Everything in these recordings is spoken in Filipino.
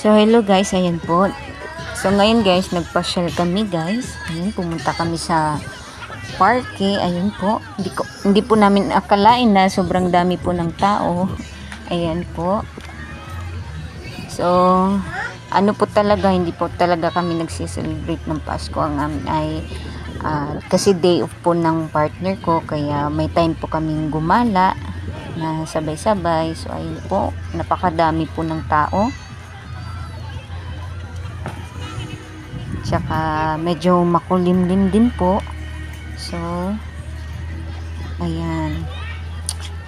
So hello guys, ayan po. So ngayon guys, nagpasyal kami guys. Ayan, pumunta kami sa parke. Ayan po. Hindi po namin akalain na sobrang dami po ng tao. Ayan po. So ano po talaga, hindi po talaga kami nagsiselebrate ng Pasko. Ang amin ay kasi day off po ng partner ko, kaya may time po kaming gumala na sabay-sabay. So ayun po, napakadami po ng tao. Tsaka medyo makulimlim din po. So ayan,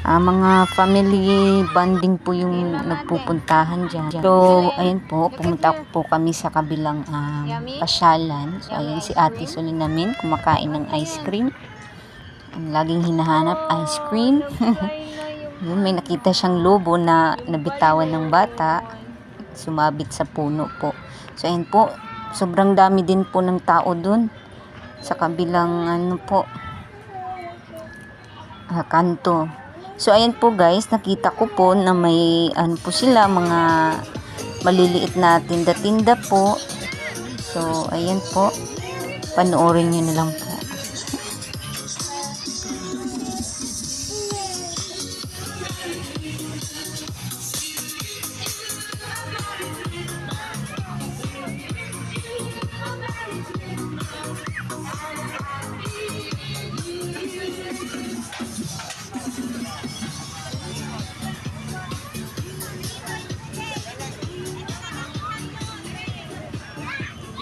mga family bonding po yung nagpupuntahan dyan. So ayan po, pumunta po kami sa kabilang pasyalan. So ayan si Ate Suli namin, kumakain ng ice cream. Ang laging hinahanap, ice cream. Yun, may nakita siyang lobo na nabitawan ng bata, sumabit sa puno po. So ayan po, sobrang dami din po ng tao dun sa kabilang kanto. So ayan po guys, nakita ko po na may po sila, mga maliliit na tinda-tinda po. So ayan po, panoorin nyo na lang po.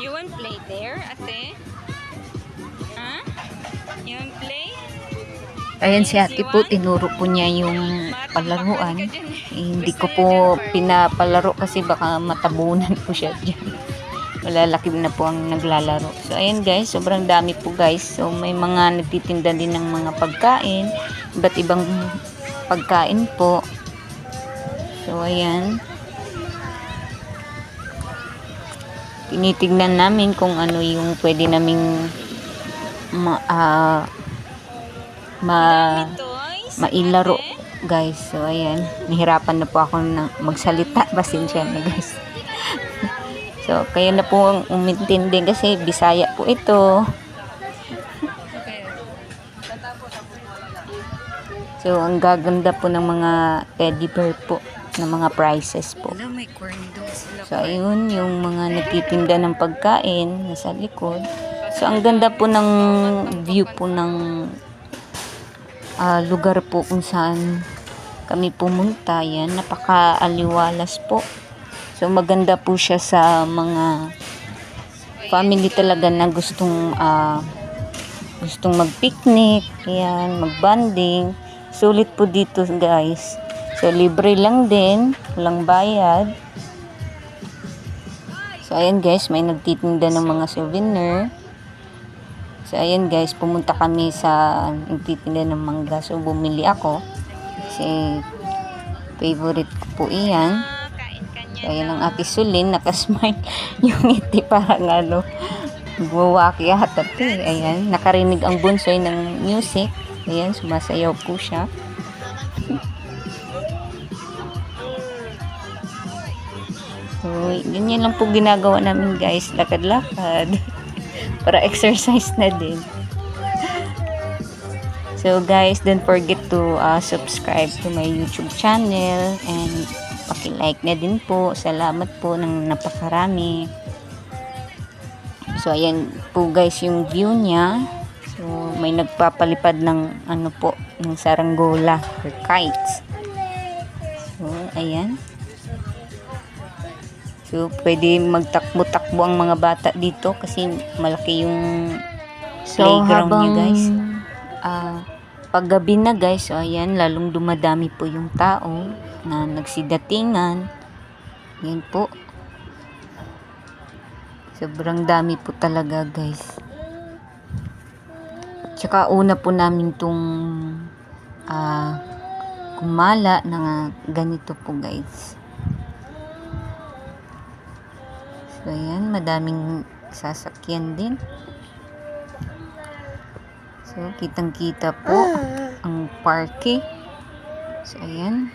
You want play there, ate? Huh? You want play? Ayan si ate po, tinuro po niya yung palaruan. Hindi ko po pinapalaro kasi baka matabunan po siya dyan. Malalaki na po ang naglalaro. So ayan guys, sobrang dami po guys. So may mga nagtitinda din ng mga pagkain, iba't ibang pagkain po. So ayan, tinitignan namin kung ano yung pwede naming mailaro guys. So ayan, nahirapan na po ako na magsalita, pasensya na guys. So kaya na po ang umintindi kasi Bisaya po ito. So ang gaganda po ng mga teddy bear po, ng mga prizes po. So ayun, yung mga nagtitinda ng pagkain nasa likod. So ang ganda po ng view po ng lugar po kung saan kami pumunta. Yan, napaka-aliwalas po. So maganda po siya sa mga family talaga na gustong mag-picnic, yan, mag-bonding. Sulit po dito guys. So libre lang din, walang bayad. So ayan guys, may nagtitinda ng mga souvenir. So ayan guys, pumunta kami sa nagtitinda ng mangga. So bumili ako kasi favorite ko po iyan. So ayan ang Ate Sulin, nakasmile yung ngiti, parang buwaki yata ito. Ayan, nakarinig ang bunsoy ng music. Ayan, sumasayaw po siya. So, ganyan lang po ginagawa namin guys, lakad-lakad para exercise na din. So guys, don't forget to subscribe to my YouTube channel and paki-like na din po. Salamat po ng napakarami. So ayan po guys yung view niya. So may nagpapalipad ng ng saranggola or kites. So ayan. So pwede magtakbo-takbo ang mga bata dito kasi malaki yung playground niya guys. Paggabi na guys, so ayan, lalong dumadami po yung tao na nagsidatingan. Yan po. Sobrang dami po talaga guys. Tsaka una po namin itong kumala na ganito po guys. So ayan, madaming sasakyan din. So kitang-kita po ang parke. So ayan.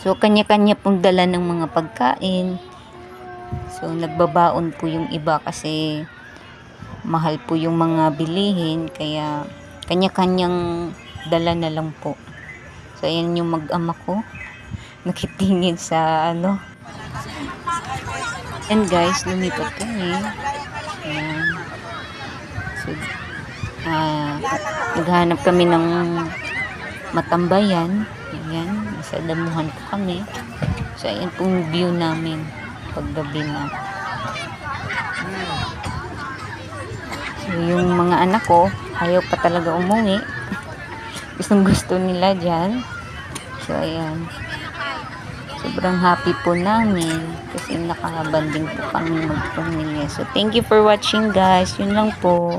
So, kanya-kanya pong dala ng mga pagkain. So, nagbabaon po yung iba kasi mahal po yung mga bilihin. Kaya, kanya-kanyang dala na lang po. So, ayan yung mag-ama ko. Nakitingin sa ano. And guys, lumipat kami. Ayan. So, naghanap kami ng matambayan. Ayan, nasa damuhan po kami. So, ayan pong view namin paggabi na. So, yung mga anak ko, ayaw pa talaga umuwi. Gustong gusto nila dyan. So, ayan. Sobrang happy po namin kasi nakabanding po kami magpamilya. So, thank you for watching guys. Yun lang po.